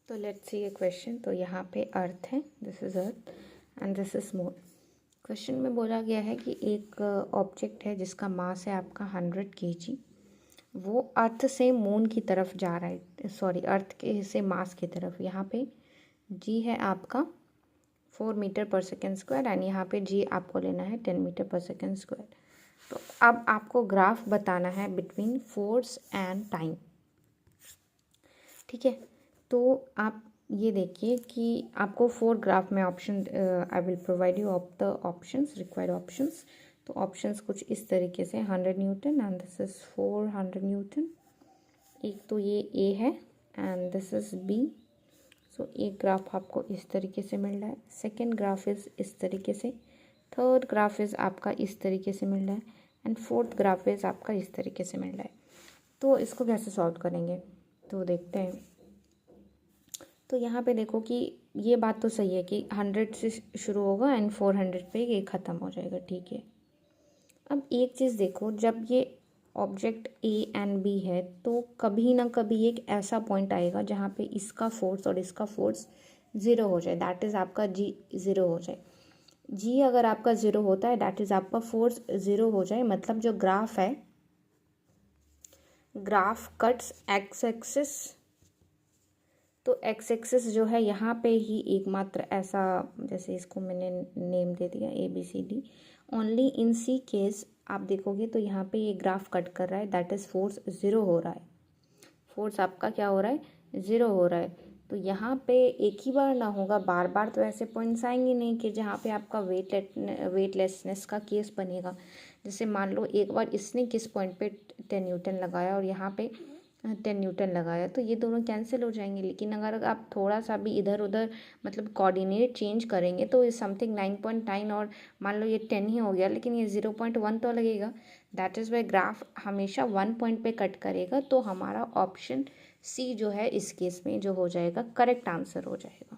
तो let's see A question. तो यहाँ पे अर्थ है, this is earth and this is moon. Question में बोला गया है कि एक ऑब्जेक्ट है जिसका मास है आपका 100 kg, वो अर्थ से मून की तरफ जा रहा है, सॉरी अर्थ के से मास की तरफ। यहाँ पे जी है आपका 4 मीटर पर सेकेंड स्क्वायर एंड यहाँ पे जी आपको लेना है 10 मीटर पर सेकेंड स्क्वायर। तो अब आपको ग्राफ बताना है बिटवीन फोर्स एंड टाइम। ठीक है, तो आप ये देखिए कि आपको 4 ग्राफ में option I will provide you of the options, required options. तो ऑप्शंस कुछ इस तरीके से 100 Newton and this is 400 Newton. एक तो ये ए है एंड दिस इज बी। सो एक ग्राफ आपको इस तरीके से मिल रहा है, सेकेंड ग्राफ इज इस तरीके से, थर्ड ग्राफ इज आपका इस तरीके से मिल रहा है एंड फोर्थ ग्राफ इज आपका इस तरीके से मिल रहा है। तो इसको कैसे सॉल्व करेंगे, तो देखते हैं। तो यहाँ पे देखो कि ये बात तो सही है कि 100 से शुरू होगा एंड 400 पे ये ख़त्म हो जाएगा। ठीक है, अब एक चीज़ देखो, जब ये ऑब्जेक्ट ए एंड बी है तो कभी ना कभी एक ऐसा पॉइंट आएगा जहाँ पे इसका फोर्स और इसका फोर्स ज़ीरो हो जाए, दैट इज़ आपका जी ज़ीरो हो जाए। जी अगर आपका ज़ीरो होता है दैट इज़ आपका फोर्स ज़ीरो हो जाए, मतलब जो ग्राफ है, ग्राफ कट्स एक्स एक्सिस। तो एक्स एक्सिस जो है यहाँ पे ही एकमात्र ऐसा, जैसे इसको मैंने नेम दे दिया ABCD, only in C case आप देखोगे तो यहाँ पे ये ग्राफ कट कर रहा है, दैट इज़ फोर्स ज़ीरो हो रहा है। फोर्स आपका क्या हो रहा है, ज़ीरो हो रहा है। तो यहाँ पे एक ही बार ना होगा, बार बार तो ऐसे पॉइंट्स आएंगे नहीं कि जहाँ पे आपका वेटलेसनेस का केस बनेगा। जैसे मान लो एक बार इसने किस पॉइंट पे 10 न्यूटन लगाया और यहाँ पे 10 न्यूटन लगाया, तो ये दोनों कैंसिल हो जाएंगे। लेकिन अगर आप थोड़ा सा भी इधर उधर मतलब कोऑर्डिनेट चेंज करेंगे तो ये समथिंग 9.9 और मान लो ये 10 ही हो गया, लेकिन ये 0.1 तो लगेगा। दैट इज़ वाई ग्राफ हमेशा 1 पॉइंट पे कट करेगा। तो हमारा ऑप्शन सी जो है इस केस में जो हो जाएगा, करेक्ट आंसर हो जाएगा।